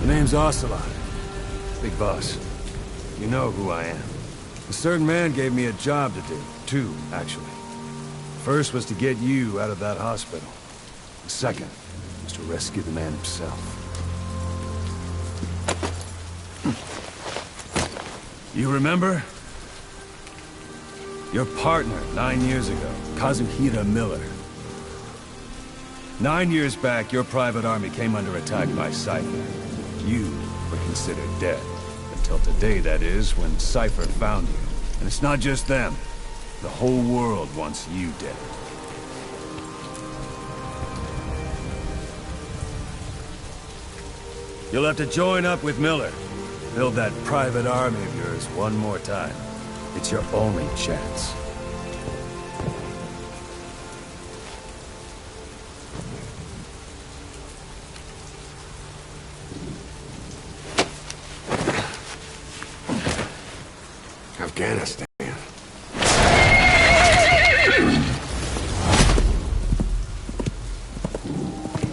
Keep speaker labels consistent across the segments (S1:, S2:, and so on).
S1: The name's Ocelot. Big boss. You know who I am. A certain man gave me a job to do. Two, actually. First was to get you out of that hospital. The second was to rescue the man himself. You remember? Your partner 9 years ago, Kazuhira Miller. 9 years back, your private army came under attack by Cypher. You were considered dead. Until today, that is, when Cypher found you. And it's not just them. The whole world wants you dead. You'll have to join up with Miller. Build that private army of yours one more time. It's your only chance.
S2: Afghanistan.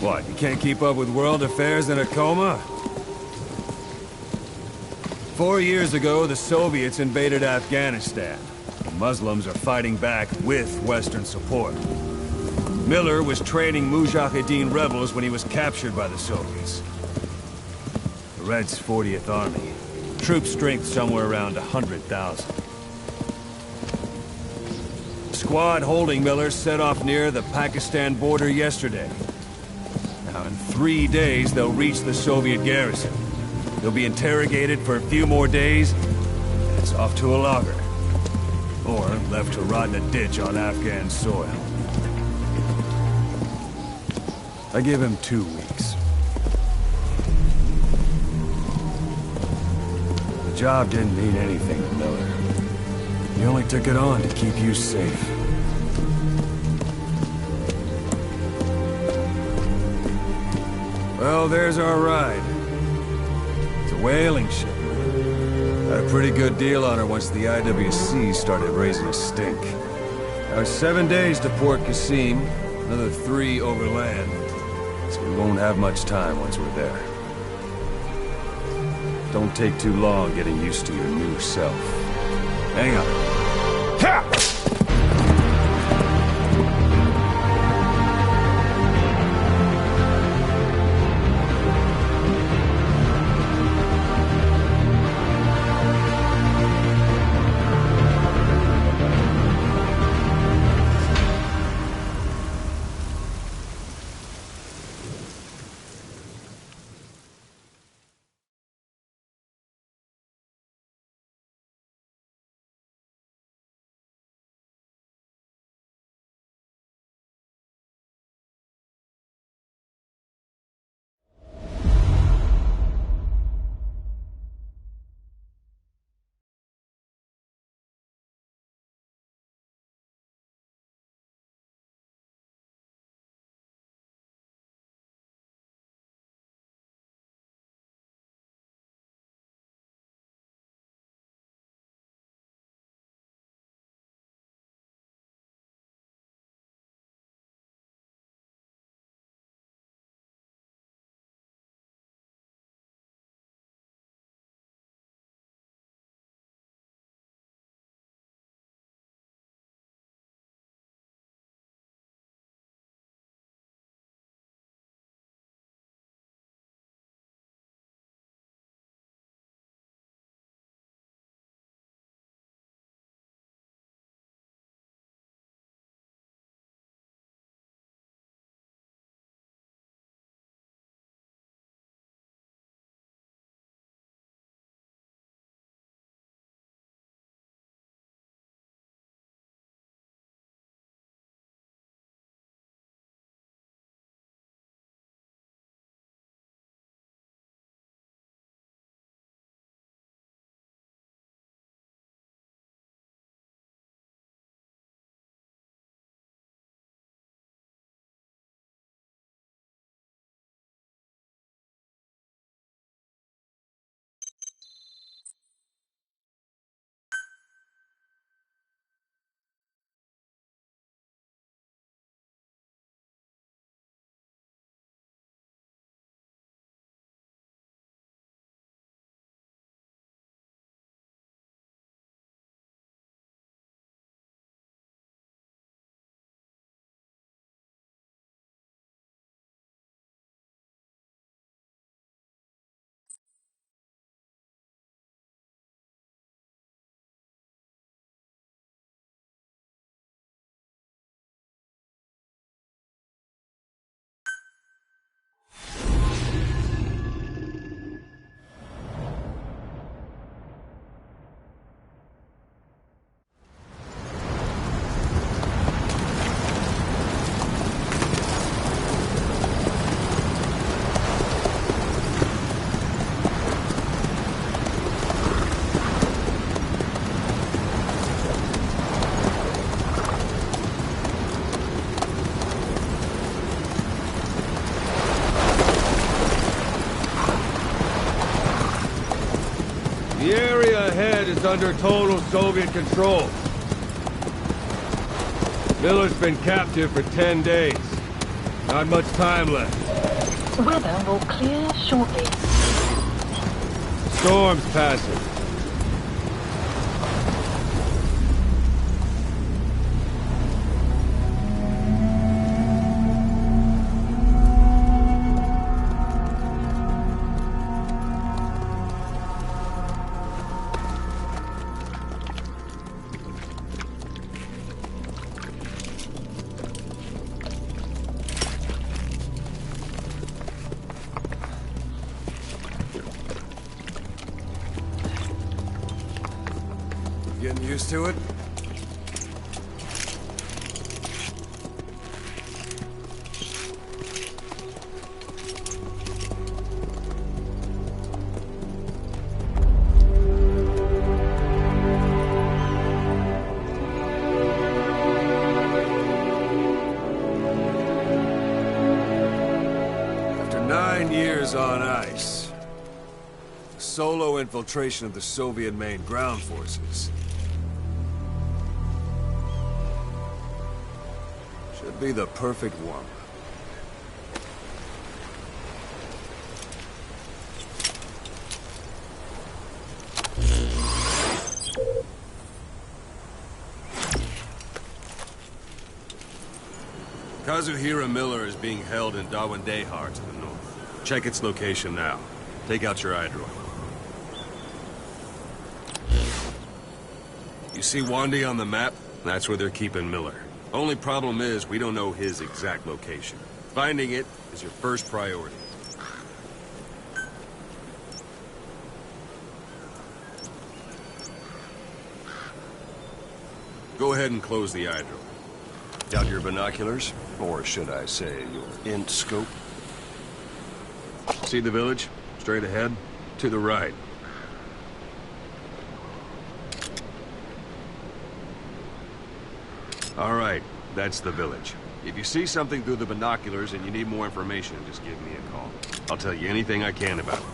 S1: What, you can't keep up with world affairs in a coma? 4 years ago, the Soviets invaded Afghanistan. The Muslims are fighting back with Western support. Miller was training Mujahideen rebels when he was captured by the Soviets. The Reds' 40th Army. Troop strength somewhere around 100,000. The squad holding Miller set off near the Pakistan border yesterday. Now, in 3 days, they'll reach the Soviet garrison. They'll be interrogated for a few more days, and it's off to a lager. Or left to rot in a ditch on Afghan soil. I give him 2 weeks. The job didn't mean anything to Miller. He only took it on to keep you safe. Well, there's our ride. It's a whaling ship. Had a pretty good deal on her once the IWC started raising a stink. Now, 7 days to Port Qasim, another 3 overland. So we won't have much time once we're there. Don't take too long getting used to your new self. Hang on. Ha! is under total Soviet control. Miller's been captive for 10 days. Not much time left.
S3: Weather will clear shortly.
S1: Storm's passing.
S2: Getting used to it?
S1: After 9 years on ice, solo infiltration of the Soviet main ground forces should be the perfect one. Kazuhira Miller is being held in Dawandehar to the north. Check its location now. Take out your iDroid. You see Wandy on the map? That's where they're keeping Miller. Only problem is, we don't know his exact location. Finding it is your first priority. Go ahead and close the iDroid. Got your binoculars? Or should I say, your int scope? See the village? Straight ahead? To the right. All right, that's the village. If you see something through the binoculars and you need more information, just give me a call. I'll tell you anything I can about it.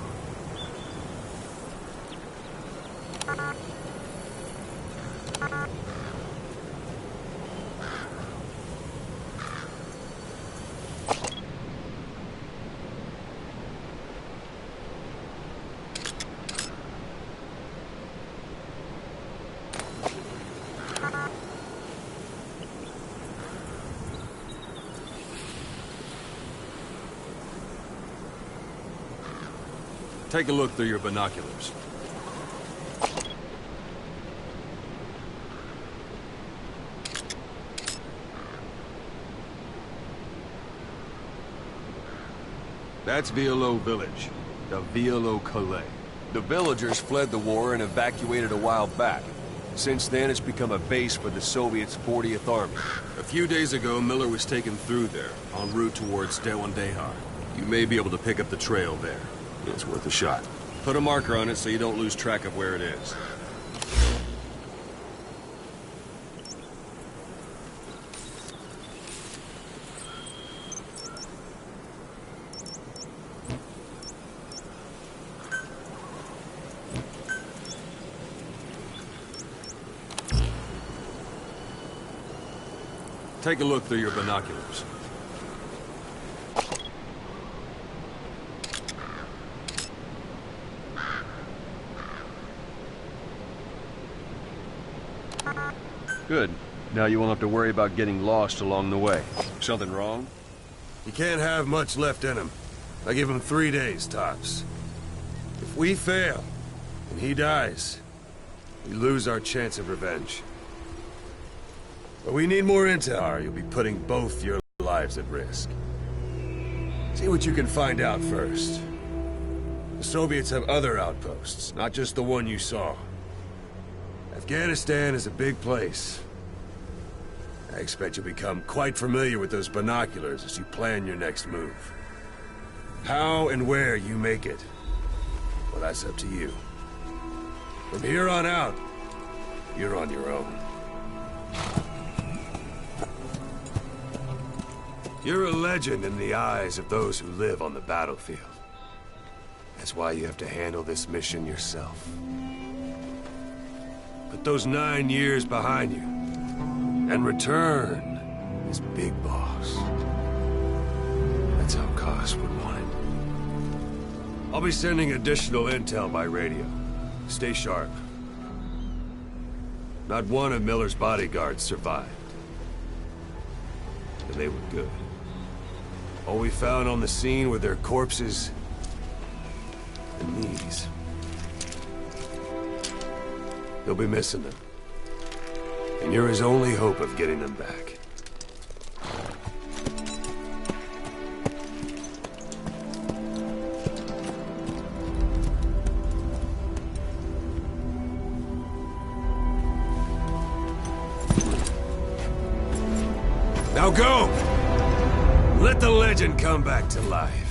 S1: Take a look through your binoculars. That's Violo Village, the Violo Calais. The villagers fled the war and evacuated a while back. Since then, it's become a base for the Soviets' 40th Army. A few days ago, Miller was taken through there, en route towards Dawandehar. You may be able to pick up the trail there. It's worth a shot. Put a marker on it so you don't lose track of where it is. Take a look through your binoculars. Good. Now you won't have to worry about getting lost along the way. Something wrong?
S2: He can't have much left in him. I give him 3 days, tops. If we fail, and he dies, we lose our chance of revenge. But we need more intel, or you'll be putting both your lives at risk. See what you can find out first. The Soviets have other outposts, not just the one you saw. Afghanistan is a big place. I expect you'll become quite familiar with those binoculars as you plan your next move. How and where you make it, well, that's up to you. From here on out, you're on your own. You're a legend in the eyes of those who live on the battlefield. That's why you have to handle this mission yourself. Put those 9 years behind you. And return as Big Boss. That's how Koss would want it. I'll be sending additional intel by radio. Stay sharp. Not one of Miller's bodyguards survived. And they were good. All we found on the scene were their corpses and these. They'll be missing them. And you're his only hope of getting them back. Now go! Let the legend come back to life.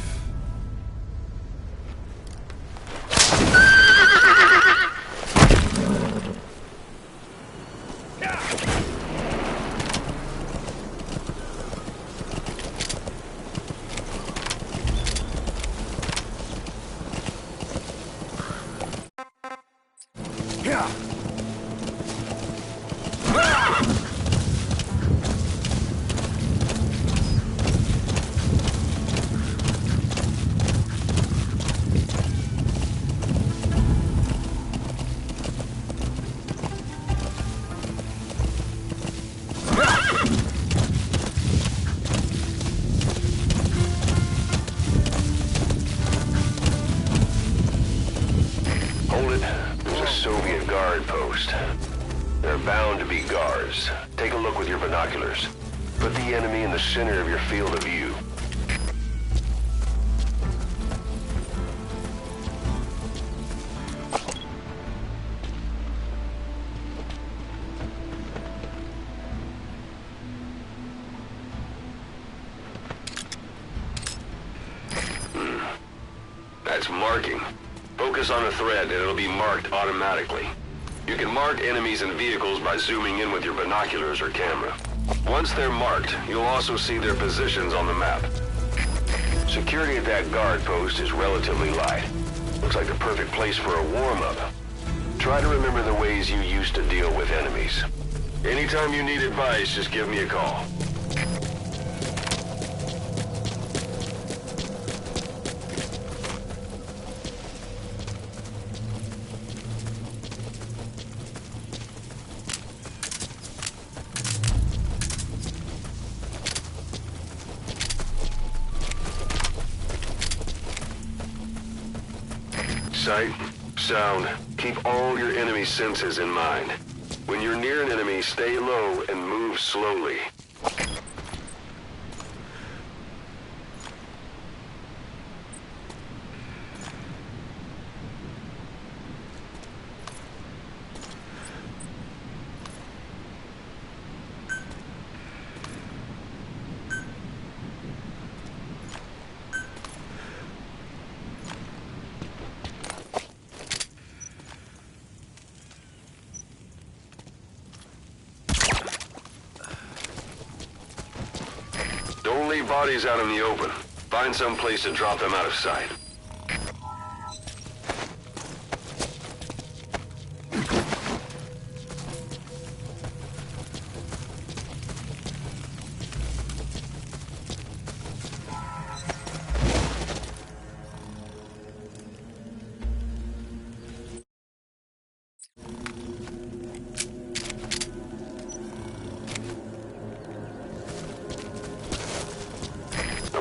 S4: There are bound to be guards. Take a look with your binoculars. Put the enemy in the center of your field of view. That's marking. Focus on a thread and it'll be marked automatically. You can mark enemies and vehicles by zooming in with your binoculars or camera. Once they're marked, you'll also see their positions on the map. Security at that guard post is relatively light. Looks like the perfect place for a warm-up. Try to remember the ways you used to deal with enemies. Anytime you need advice, just give me a call. Sight, sound, keep all your enemy senses in mind. When you're near an enemy, stay low and move slowly. Don't leave bodies out in the open. Find some place to drop them out of sight.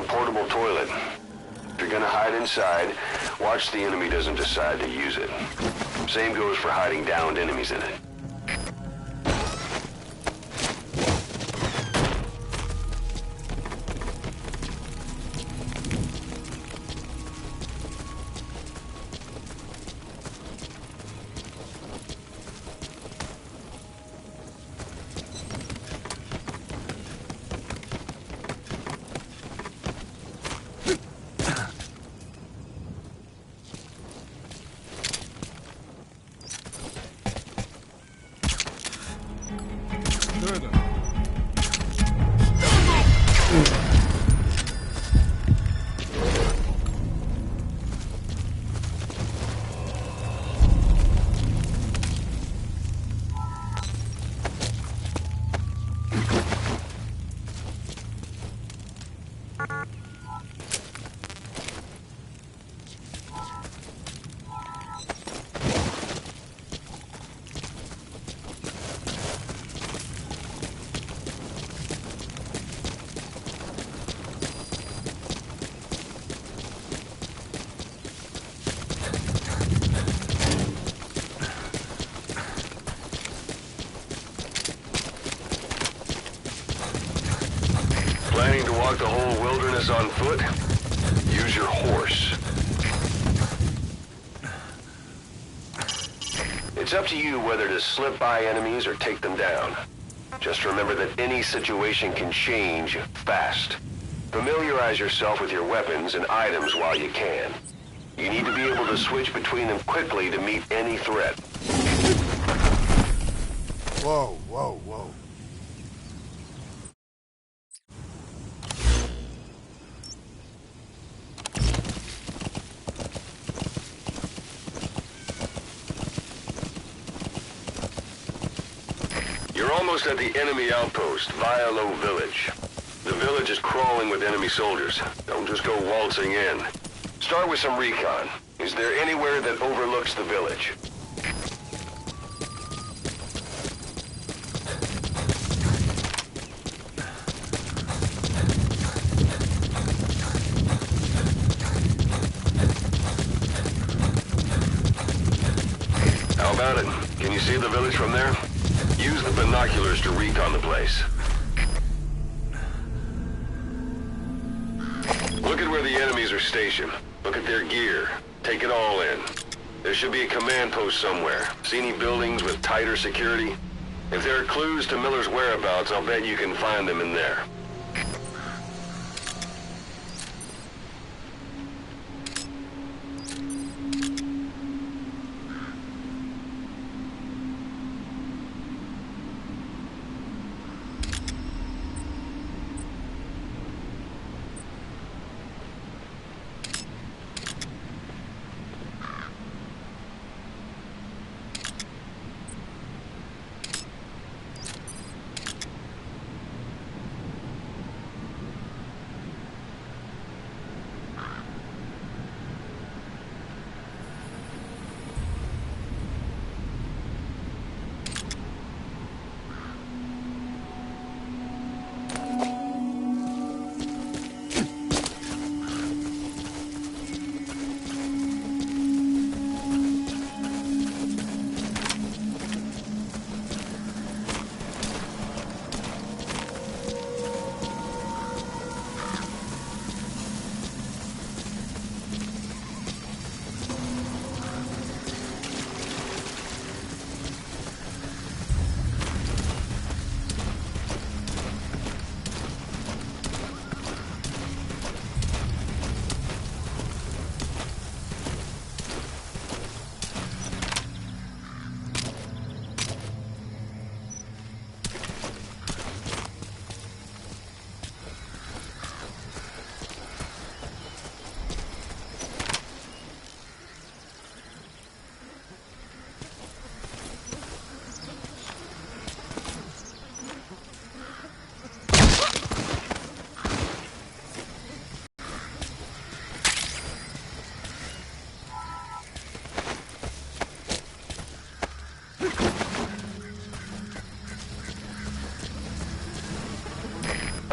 S4: Portable toilet. If you're gonna hide inside, watch the enemy doesn't decide to use it. Same goes for hiding downed enemies in it. walk the whole wilderness on foot? Use your horse. It's up to you whether to slip by enemies or take them down. Just remember that any situation can change fast. Familiarize yourself with your weapons and items while you can. You need to be able to switch between them quickly to meet any threat.
S2: Whoa, whoa, whoa.
S4: You're almost at the enemy outpost, Vialo Village. The village is crawling with enemy soldiers. Don't just go waltzing in. Start with some recon. Is there anywhere that overlooks the village? How about it? Can you see the village from there? Use the binoculars to recon the place. Look at where the enemies are stationed. Look at their gear. Take it all in. There should be a command post somewhere. See any buildings with tighter security? If there are clues to Miller's whereabouts, I'll bet you can find them in there.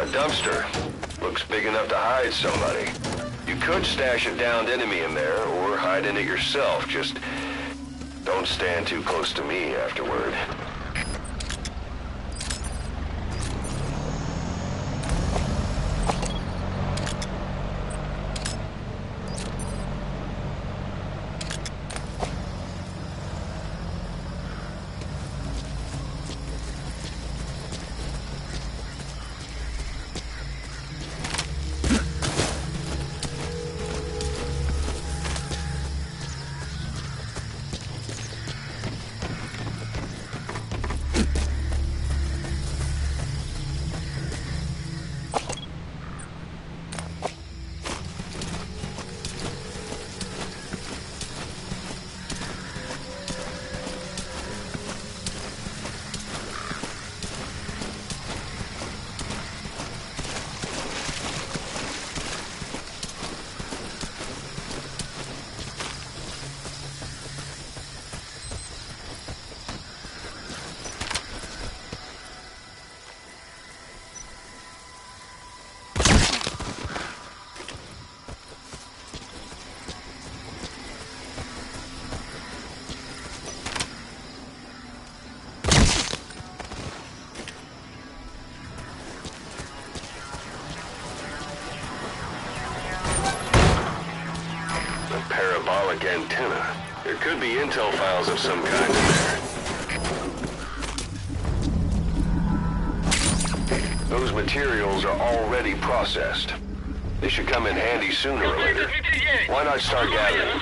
S4: A dumpster. Looks big enough to hide somebody. You could stash a downed enemy in there, or hide in it yourself. Just don't stand too close to me afterward. parabolic antenna. There could be intel files of some kind in there. Those materials are already processed. They should come in handy sooner or later. Why not start gathering?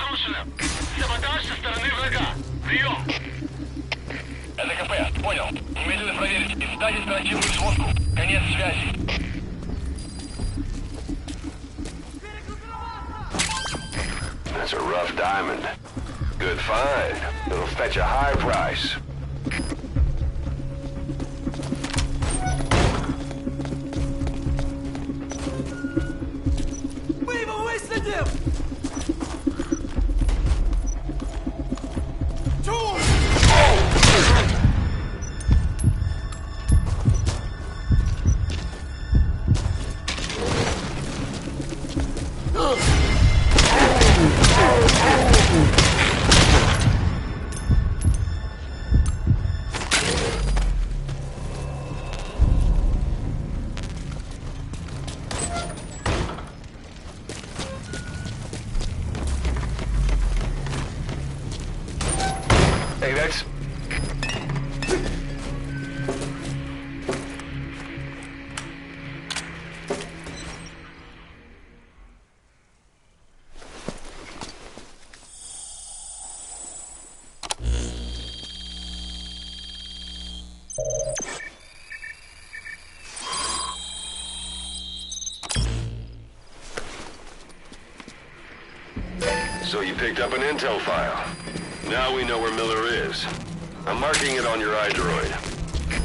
S5: Это КП, понял. Немедленно проверить и сдать оперативную сводку. Конец связи.
S4: That's a rough diamond. Good find. It'll fetch a high price.
S6: Мы его выследим!
S4: Hey, that's... So you picked up an intel file. Now we know where Miller is. I'm marking it on your iDroid.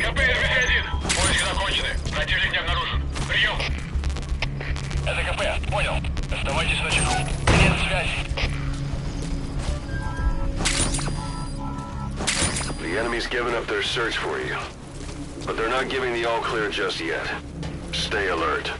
S5: КП РВ-1. Поиски закончены. Противник не обнаружен. Прием. Это КП, понял. Оставайтесь на чеку. Конец связи.
S4: The enemy's given up their search for you. But they're not giving the all-clear just yet. Stay alert.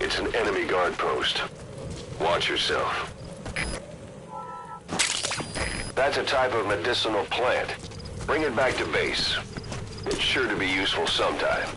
S4: It's an enemy guard post. Watch yourself. That's a type of medicinal plant. Bring it back to base. It's sure to be useful sometime.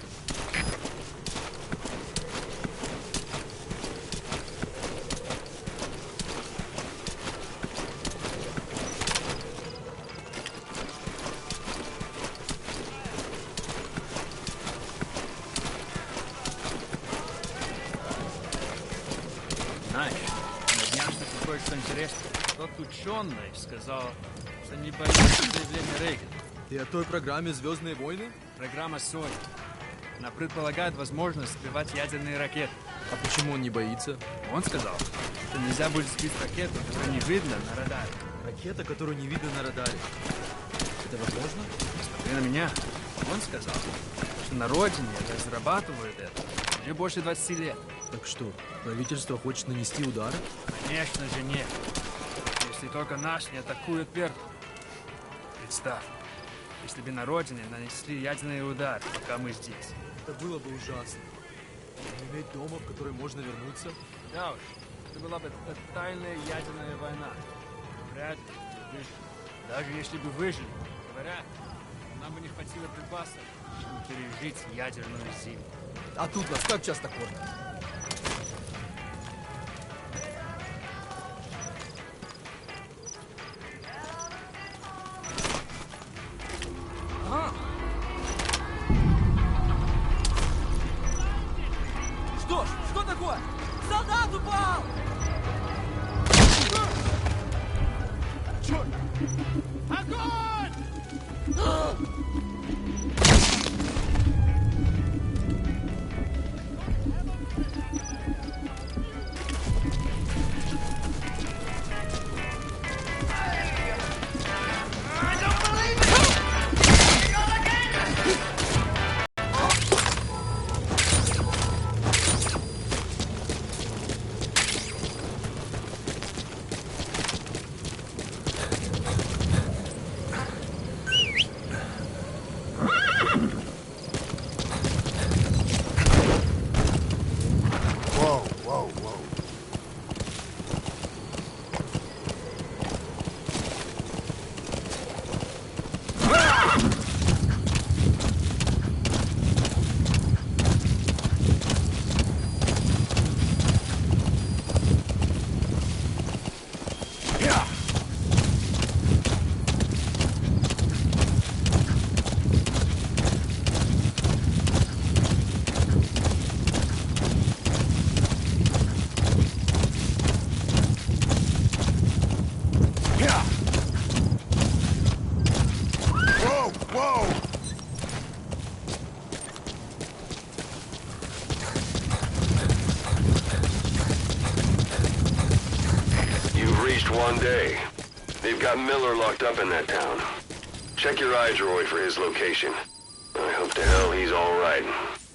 S6: что интересно, тот ученый сказал, что не боится заявления Рейгана.
S7: Ты о той программе «Звездные войны»?
S6: Программа Соня. Она предполагает возможность сбивать ядерные ракеты.
S7: А почему он не боится?
S6: Он сказал, что нельзя будет сбить ракету, которую не видно на радаре.
S7: Ракета, которую не видно на радаре. Это возможно?
S6: Смотри на меня. Он сказал, что на родине разрабатывают это уже больше 20 лет.
S7: Так что, правительство хочет нанести удар?
S6: Конечно же нет. Если только нас не атакуют первым. Представь, если бы на родине нанесли ядерный удар, пока мы здесь.
S7: Это было бы ужасно. Не иметь дома, в который можно вернуться?
S6: Да уж, это была бы тотальная ядерная война. Вряд ли мы выжили. Даже если бы выжили, говорят, нам бы не хватило припасов, чтобы пережить ядерную зиму.
S7: А тут нас как часто кормят?
S8: Что такое? Солдат упал! Черт! Огонь!
S4: One day. They've got Miller locked up in that town. Check your iDroid for his location. I hope to hell he's all right.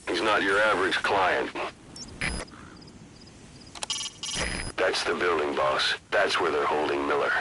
S4: He's not your average client. That's the building, boss. That's where they're holding Miller.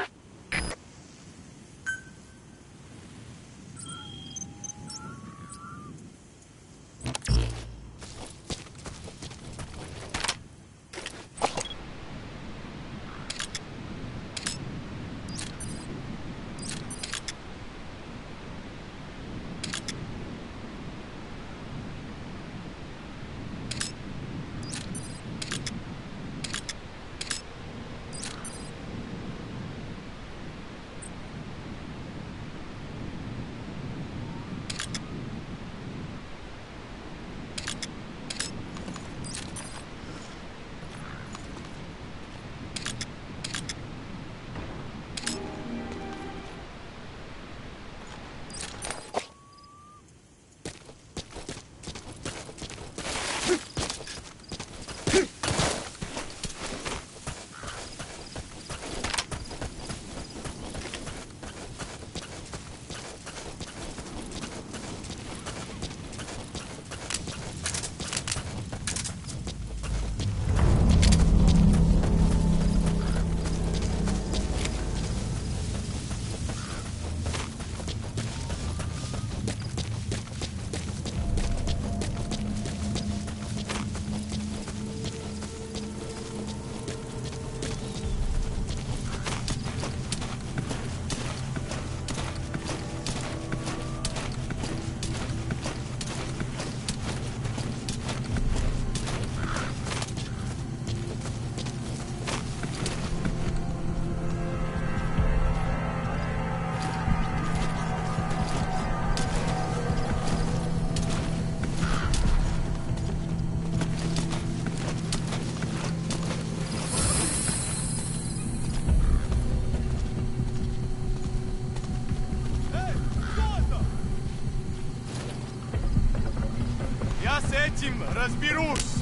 S2: этим разберусь!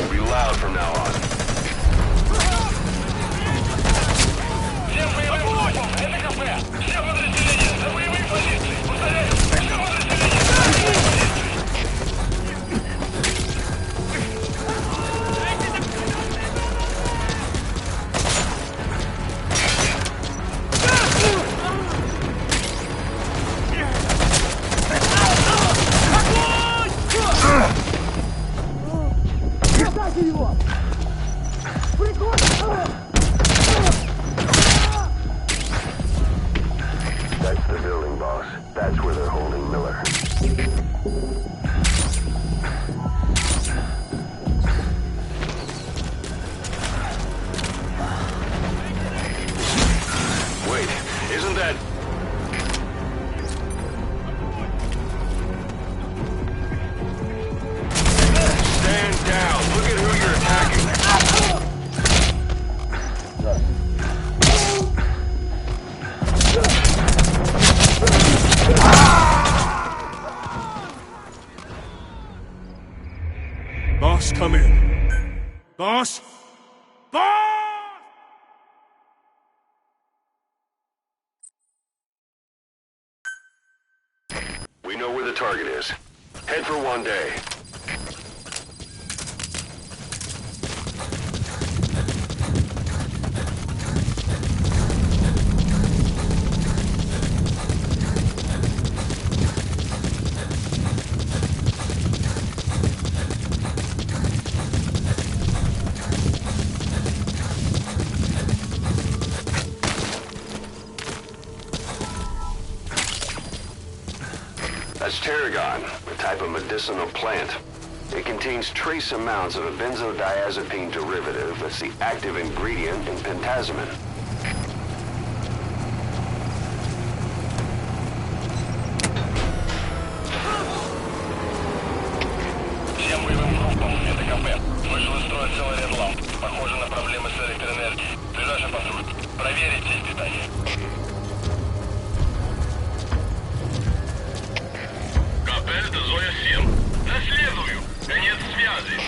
S4: Be loud from now on.
S5: Всем боевым группам! Это КП! Все подразделения! За боевые позиции! Повторяю! Все подразделения! За боевые позиции!
S4: That's the building, boss. That's where they're holding Miller. Wait, isn't that... Stand down! Look at who you're attacking!
S2: Boss, come in. Boss? Boss!
S4: We know where the target is. Head for one day. That's tarragon, a type of medicinal plant. It contains trace amounts of a benzodiazepine derivative that's the active ingredient in pentazimine.
S5: Всем боевым группам! Это КП! Вышел из строя целый ряд ламп. Похоже на проблемы с электроэнергией. Ближайший патруль. Проверить сеть питания. Это Зоя-7. Наследую. Конец связи.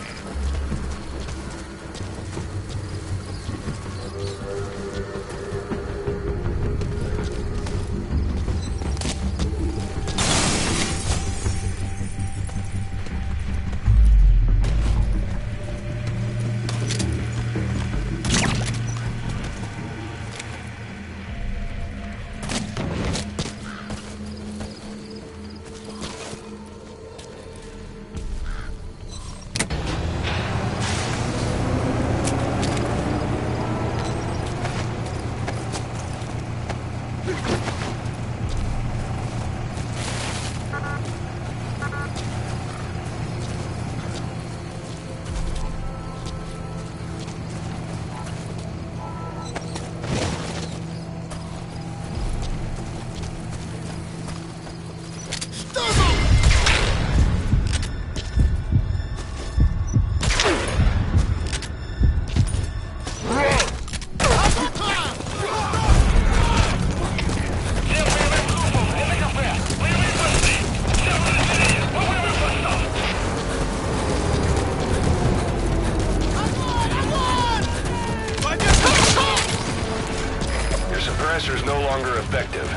S4: Suppressor's no longer effective.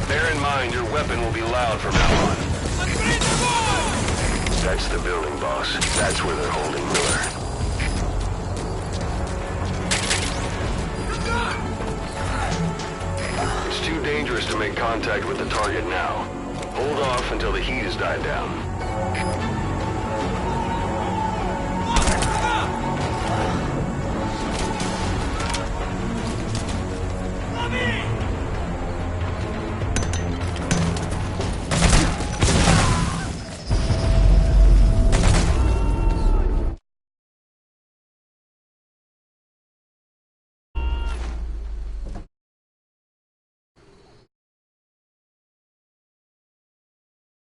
S4: Bear in mind, your weapon will be loud from now on. That's the building, boss. That's where they're holding Miller. It's too dangerous to make contact with the target now. Hold off until the heat has died down.